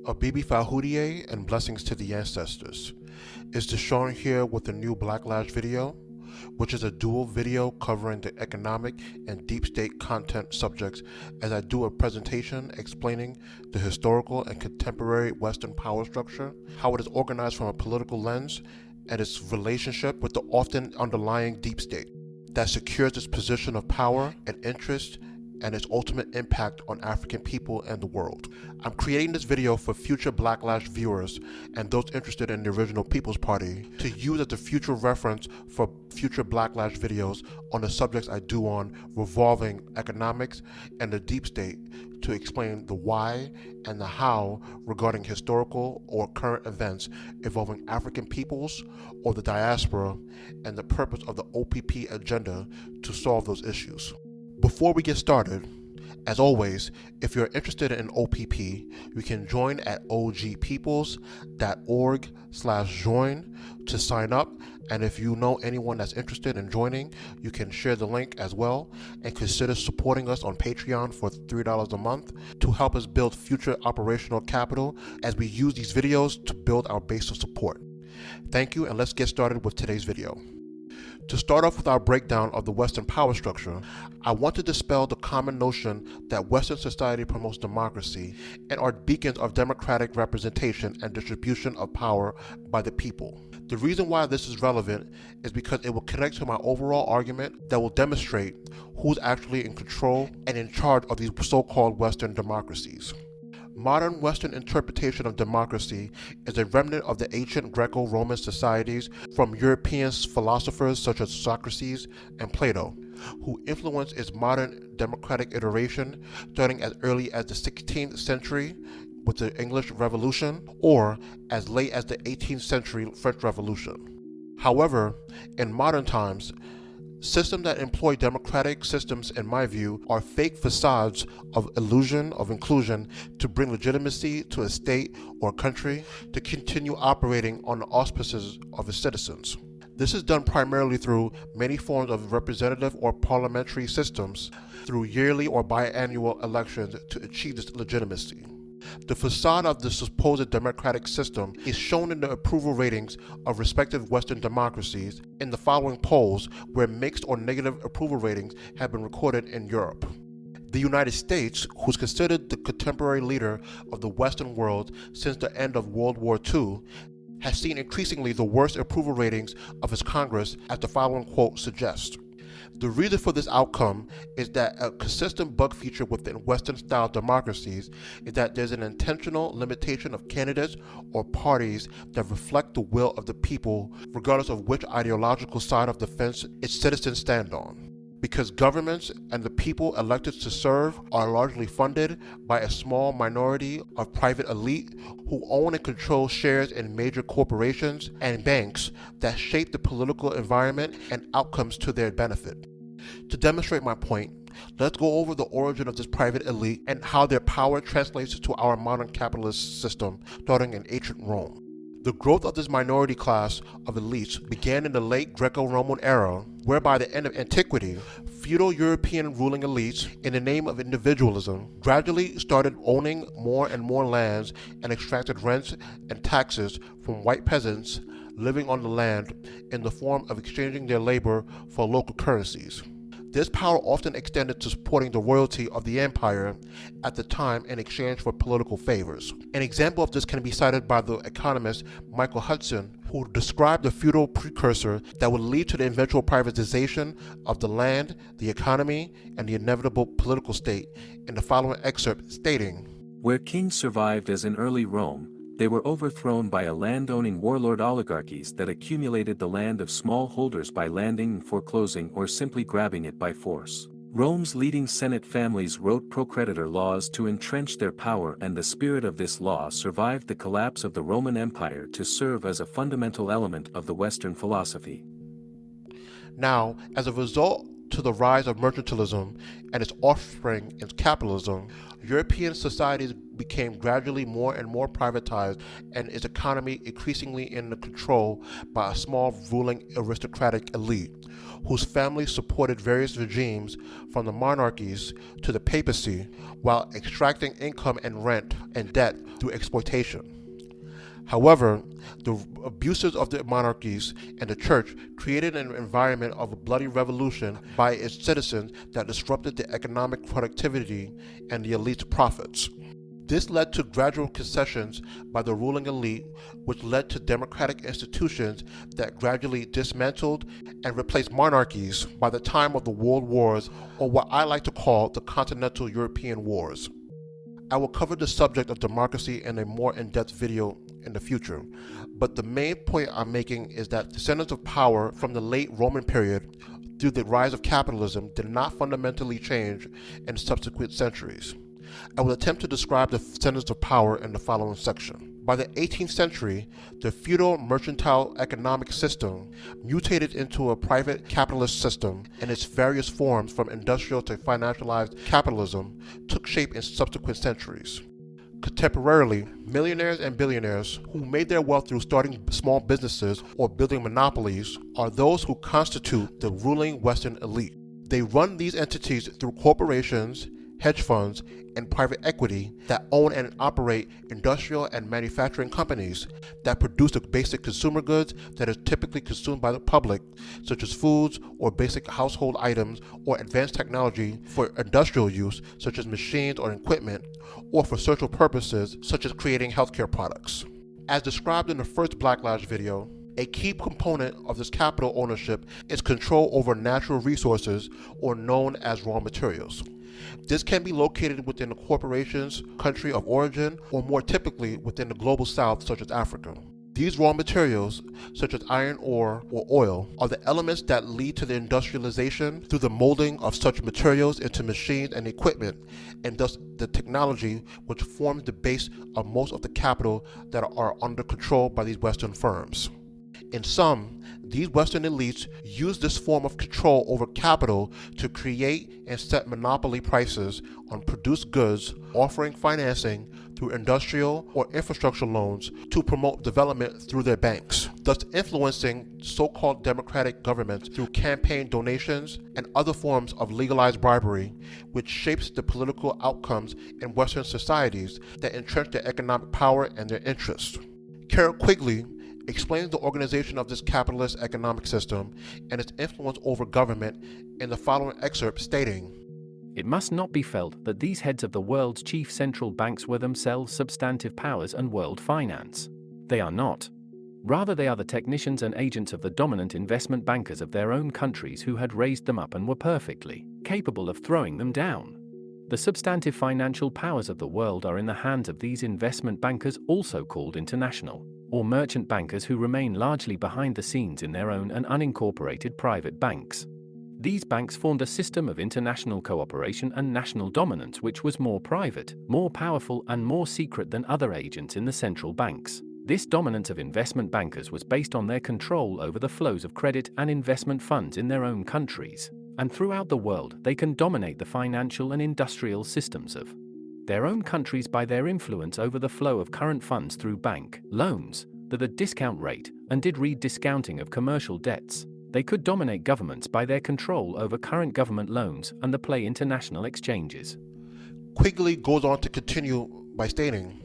Abibi Falhoudier and blessings to the ancestors. Is Deshaun here with a new Blacklash video, which is a dual video covering the economic and deep state content subjects as I do a presentation explaining the historical and contemporary Western power structure, how it is organized from a political lens, and its relationship with the often underlying deep state that secures its position of power and interest and its ultimate impact on African people and the world. I'm creating this video for future Blacklash viewers and those interested in the original People's Party to use as a future reference for future Blacklash videos on the subjects I do on revolving economics and the deep state to explain the why and the how regarding historical or current events involving African peoples or the diaspora and the purpose of the OPP agenda to solve those issues. Before we get started, as always, if you're interested in OPP, you can join at ogpeoples.org/join to sign up. And if you know anyone that's interested in joining, you can share the link as well and consider supporting us on Patreon for $3 a month to help us build future operational capital as we use these videos to build our base of support. Thank you, and let's get started with today's video. To start off with our breakdown of the Western power structure, I want to dispel the common notion that Western society promotes democracy and are beacons of democratic representation and distribution of power by the people. The reason why this is relevant is because it will connect to my overall argument that will demonstrate who's actually in control and in charge of these so-called Western democracies. Modern Western interpretation of democracy is a remnant of the ancient Greco-Roman societies from European philosophers such as Socrates and Plato, who influenced its modern democratic iteration starting as early as the 16th century with the English Revolution or as late as the 18th century French Revolution. However, in modern times, systems that employ democratic systems, in my view, are fake facades of illusion of inclusion to bring legitimacy to a state or country to continue operating on the auspices of its citizens. This is done primarily through many forms of representative or parliamentary systems, through yearly or biannual elections to achieve this legitimacy. The facade of the supposed democratic system is shown in the approval ratings of respective Western democracies in the following polls where mixed or negative approval ratings have been recorded in Europe. The United States, who's considered the contemporary leader of the Western world since the end of World War II, has seen increasingly the worst approval ratings of its Congress, as the following quote suggests. The reason for this outcome is that a consistent bug feature within Western-style democracies is that there's an intentional limitation of candidates or parties that reflect the will of the people, regardless of which ideological side of the fence its citizens stand on. Because governments and the people elected to serve are largely funded by a small minority of private elite who own and control shares in major corporations and banks that shape the political environment and outcomes to their benefit. To demonstrate my point, let's go over the origin of this private elite and how their power translates to our modern capitalist system starting in ancient Rome. The growth of this minority class of elites began in the late Greco-Roman era, where by the end of antiquity, feudal European ruling elites, in the name of individualism, gradually started owning more and more lands and extracted rents and taxes from white peasants living on the land in the form of exchanging their labor for local currencies. This power often extended to supporting the royalty of the empire at the time in exchange for political favors. An example of this can be cited by the economist Michael Hudson, who described the feudal precursor that would lead to the eventual privatization of the land, the economy, and the inevitable political state in the following excerpt stating, "Where kings survived as in early Rome, they were overthrown by a land-owning warlord oligarchies that accumulated the land of small holders by landing and foreclosing or simply grabbing it by force. Rome's leading Senate families wrote pro-creditor laws to entrench their power, and the spirit of this law survived the collapse of the Roman Empire to serve as a fundamental element of the Western philosophy." Now, as a result to the rise of mercantilism and its offspring in capitalism, European societies became gradually more and more privatized and its economy increasingly in the control by a small ruling aristocratic elite, whose families supported various regimes from the monarchies to the papacy while extracting income and rent and debt through exploitation. However, the abuses of the monarchies and the church created an environment of a bloody revolution by its citizens that disrupted the economic productivity and the elite's profits. This led to gradual concessions by the ruling elite, which led to democratic institutions that gradually dismantled and replaced monarchies by the time of the World Wars, or what I like to call the Continental European Wars. I will cover the subject of democracy in a more in-depth video in the future, but the main point I'm making is that the centers of power from the late Roman period through the rise of capitalism did not fundamentally change in subsequent centuries. I will attempt to describe the centers of power in the following section. By the 18th century, the feudal mercantile economic system mutated into a private capitalist system, and its various forms from industrial to financialized capitalism took shape in subsequent centuries. Contemporarily, millionaires and billionaires who made their wealth through starting small businesses or building monopolies are those who constitute the ruling Western elite. They run these entities through corporations, hedge funds, and private equity that own and operate industrial and manufacturing companies that produce the basic consumer goods that is typically consumed by the public, such as foods or basic household items, or advanced technology for industrial use, such as machines or equipment, or for social purposes, such as creating healthcare products. As described in the first Blacklash video, a key component of this capital ownership is control over natural resources, or known as raw materials. This can be located within the corporation's country of origin, or more typically within the global south, such as Africa. These raw materials, such as iron ore or oil, are the elements that lead to the industrialization through the molding of such materials into machines and equipment, and thus the technology which forms the base of most of the capital that are under control by these Western firms. In sum, these Western elites use this form of control over capital to create and set monopoly prices on produced goods, offering financing through industrial or infrastructure loans to promote development through their banks, thus influencing so-called democratic governments through campaign donations and other forms of legalized bribery, which shapes the political outcomes in Western societies that entrench their economic power and their interests. Carol Quigley explains the organization of this capitalist economic system and its influence over government in the following excerpt, stating, "It must not be felt that these heads of the world's chief central banks were themselves substantive powers and world finance. They are not. Rather, they are the technicians and agents of the dominant investment bankers of their own countries who had raised them up and were perfectly capable of throwing them down. The substantive financial powers of the world are in the hands of these investment bankers, also called international or merchant bankers, who remain largely behind the scenes in their own and unincorporated private banks. These banks formed a system of international cooperation and national dominance which was more private, more powerful, and more secret than other agents in the central banks. This dominance of investment bankers was based on their control over the flows of credit and investment funds in their own countries, and throughout the world they can dominate the financial and industrial systems of their own countries by their influence over the flow of current funds through bank loans, the discount rate, and did rediscounting of commercial debts. They could dominate governments by their control over current government loans and the play international exchanges." Quigley goes on to continue by stating,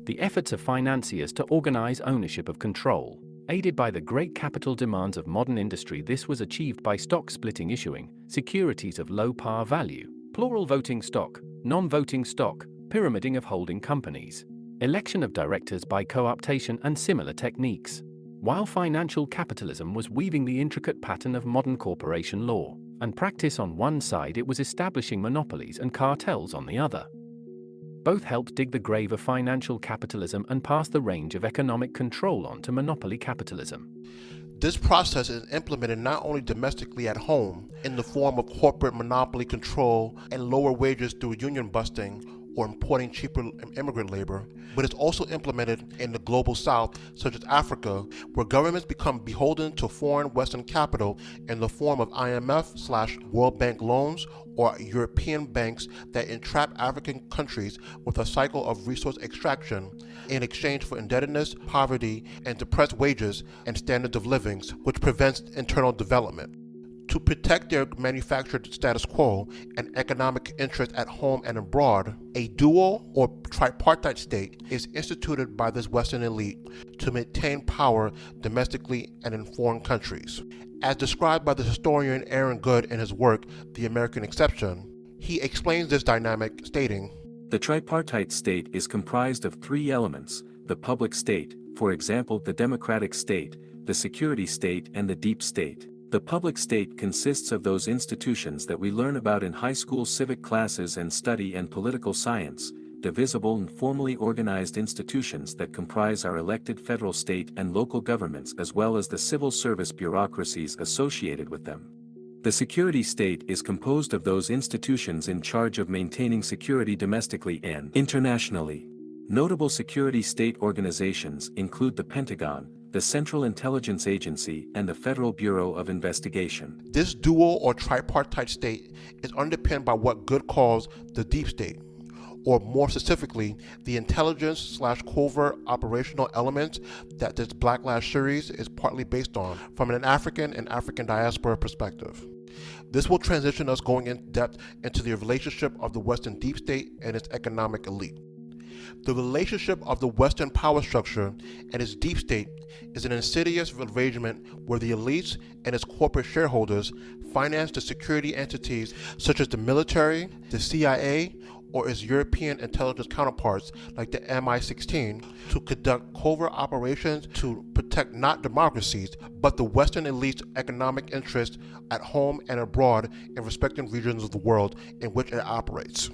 The efforts of financiers to organize ownership of control, aided by the great capital demands of modern industry, this was achieved by stock splitting, issuing securities of low par value, plural voting stock, non-voting stock, pyramiding of holding companies, election of directors by co-optation, and similar techniques. While financial capitalism was weaving the intricate pattern of modern corporation law and practice on one side, it was establishing monopolies and cartels on the other. Both helped dig the grave of financial capitalism and pass the range of economic control on to monopoly capitalism. This process is implemented not only domestically at home in the form of corporate monopoly control and lower wages through union busting, or importing cheaper immigrant labor, but it's also implemented in the global south, such as Africa, where governments become beholden to foreign Western capital in the form of IMF/World Bank loans or European banks that entrap African countries with a cycle of resource extraction in exchange for indebtedness, poverty, and depressed wages and standards of living, which prevents internal development. To protect their manufactured status quo and economic interests at home and abroad, a dual or tripartite state is instituted by this Western elite to maintain power domestically and in foreign countries. As described by the historian Aaron Good in his work, The American Exception, he explains this dynamic, stating, The tripartite state is comprised of three elements: the public state, for example the democratic state, the security state, and the deep state. The public state consists of those institutions that we learn about in high school civic classes and study and political science, divisible and formally organized institutions that comprise our elected federal, state, and local governments, as well as the civil service bureaucracies associated with them. The security state is composed of those institutions in charge of maintaining security domestically and internationally. Notable security state organizations include the Pentagon, the Central Intelligence Agency, and the Federal Bureau of Investigation. This dual or tripartite state is underpinned by what Good calls the deep state, or more specifically, the intelligence/covert operational elements that this Blacklash series is partly based on from an African and African diaspora perspective. This will transition us going in depth into the relationship of the Western deep state and its economic elite. The relationship of the Western power structure and its deep state is an insidious arrangement where the elites and its corporate shareholders finance the security entities such as the military, the CIA, or its European intelligence counterparts like the MI16 to conduct covert operations to protect not democracies, but the Western elite's economic interests at home and abroad in respective regions of the world in which it operates.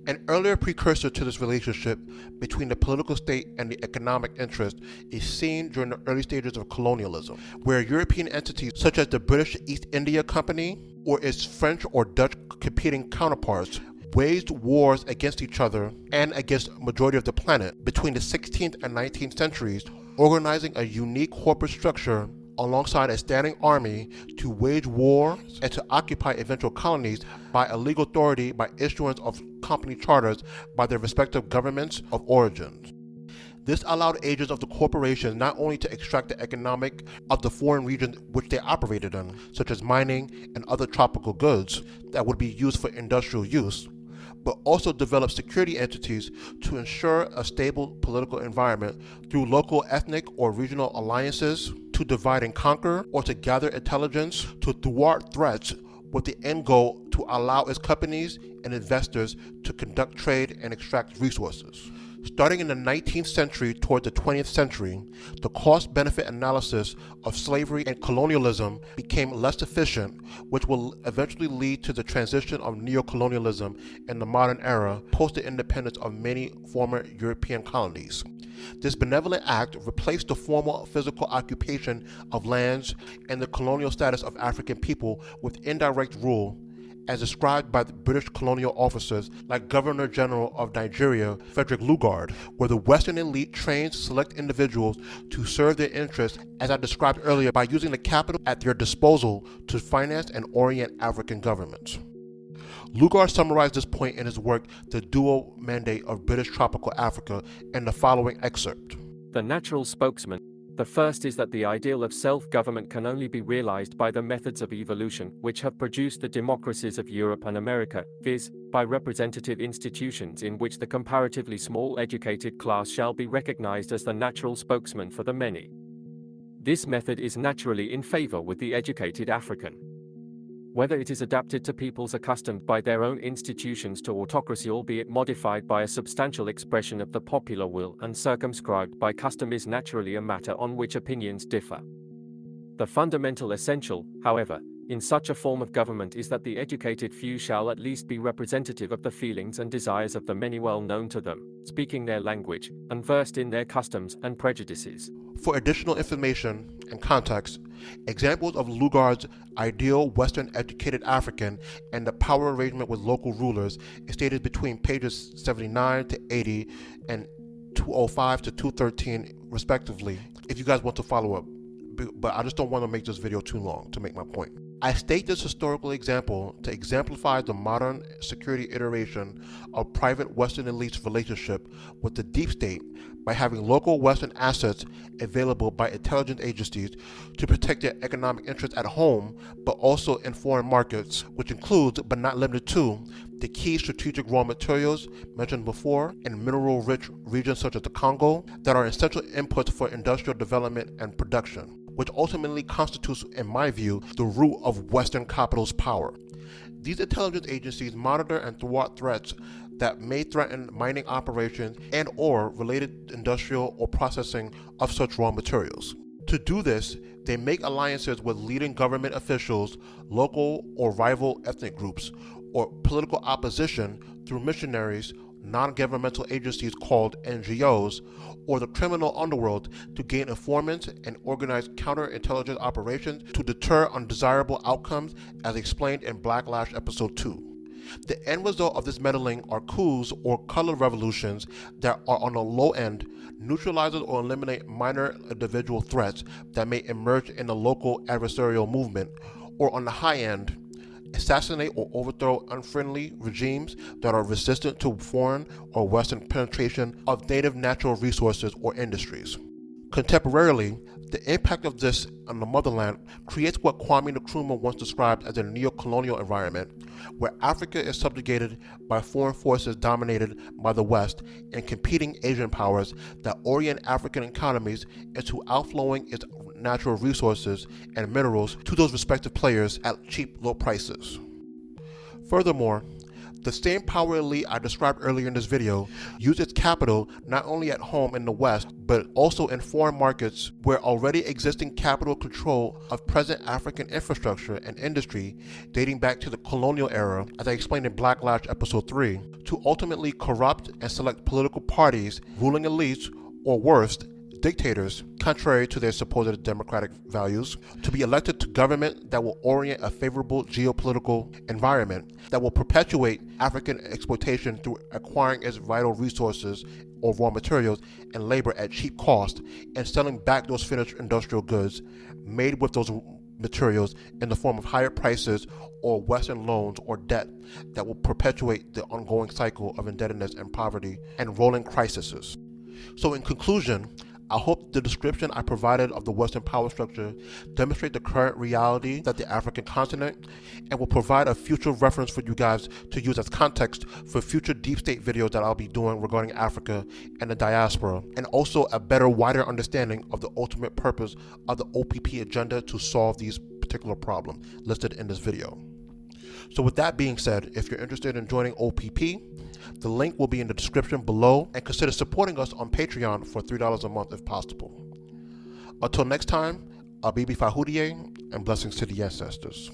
An earlier precursor to this relationship between the political state and the economic interest is seen during the early stages of colonialism, where European entities such as the British East India Company or its French or Dutch competing counterparts waged wars against each other and against the majority of the planet between the 16th and 19th centuries, organizing a unique corporate structure alongside a standing army to wage war and to occupy eventual colonies by a legal authority by issuance of company charters by their respective governments of origin. This allowed agents of the corporations not only to extract the economic of the foreign regions which they operated in, such as mining and other tropical goods that would be used for industrial use, but also develop security entities to ensure a stable political environment through local ethnic or regional alliances, to divide and conquer, or to gather intelligence to thwart threats with the end goal to allow its companies and investors to conduct trade and extract resources. Starting in the 19th century toward the 20th century, the cost-benefit analysis of slavery and colonialism became less efficient, which will eventually lead to the transition of neocolonialism in the modern era post the independence of many former European colonies. This benevolent act replaced the formal physical occupation of lands and the colonial status of African people with indirect rule, as described by the British colonial officers like Governor General of Nigeria, Frederick Lugard, where the Western elite trains select individuals to serve their interests, as I described earlier, by using the capital at their disposal to finance and orient African governments. Lugard summarized this point in his work, The Dual Mandate of British Tropical Africa, in the following excerpt. The natural spokesman. The first is that the ideal of self-government can only be realized by the methods of evolution which have produced the democracies of Europe and America, viz., by representative institutions in which the comparatively small educated class shall be recognized as the natural spokesman for the many. This method is naturally in favor with the educated African. Whether it is adapted to peoples accustomed by their own institutions to autocracy, albeit modified by a substantial expression of the popular will and circumscribed by custom, is naturally a matter on which opinions differ. The fundamental essential, however, in such a form of government is that the educated few shall at least be representative of the feelings and desires of the many, well known to them, speaking their language, and versed in their customs and prejudices. For additional information and context, examples of Lugard's ideal Western educated African and the power arrangement with local rulers is stated between pages 79 to 80 and 205 to 213 respectively, if you guys want to follow up. But I just don't want to make this video too long to make my point. I state this historical example to exemplify the modern security iteration of private Western elites' relationship with the deep state by having local Western assets available by intelligence agencies to protect their economic interests at home, but also in foreign markets, which includes, but not limited to, the key strategic raw materials mentioned before in mineral-rich regions such as the Congo that are essential inputs for industrial development and production, which ultimately constitutes, in my view, the root of Western capital's power. These intelligence agencies monitor and thwart threats that may threaten mining operations and or related industrial or processing of such raw materials. To do this, they make alliances with leading government officials, local or rival ethnic groups, or political opposition through missionaries, non-governmental agencies called NGOs, or the criminal underworld to gain informants and organize counterintelligence operations to deter undesirable outcomes, as explained in Blacklash Episode 2. The end result of this meddling are coups or color revolutions that are on the low end, neutralizes or eliminate minor individual threats that may emerge in the local adversarial movement, or on the high end, assassinate or overthrow unfriendly regimes that are resistant to foreign or Western penetration of native natural resources or industries. Contemporarily, the impact of this on the motherland creates what Kwame Nkrumah once described as a neo-colonial environment, where Africa is subjugated by foreign forces dominated by the West and competing Asian powers that orient African economies into outflowing its natural resources and minerals to those respective players at cheap, low prices. Furthermore, the same power elite I described earlier in this video use its capital not only at home in the West, but also in foreign markets where already existing capital control of present African infrastructure and industry dating back to the colonial era, as I explained in Blacklash Episode 3, to ultimately corrupt and select political parties, ruling elites, or worst, dictators, contrary to their supposed democratic values, to be elected to government that will orient a favorable geopolitical environment that will perpetuate African exploitation through acquiring its vital resources or raw materials and labor at cheap cost and selling back those finished industrial goods made with those materials in the form of higher prices or Western loans or debt that will perpetuate the ongoing cycle of indebtedness and poverty and rolling crises. So in conclusion, I hope the description I provided of the Western power structure demonstrate the current reality that the African continent and will provide a future reference for you guys to use as context for future deep state videos that I'll be doing regarding Africa and the diaspora, and also a better, wider understanding of the ultimate purpose of the OPP agenda to solve these particular problems listed in this video. So with that being said, if you're interested in joining OPP, the link will be in the description below, and consider supporting us on Patreon for $3 a month if possible. Until next time, Abibi Fahudie, and blessings to the ancestors.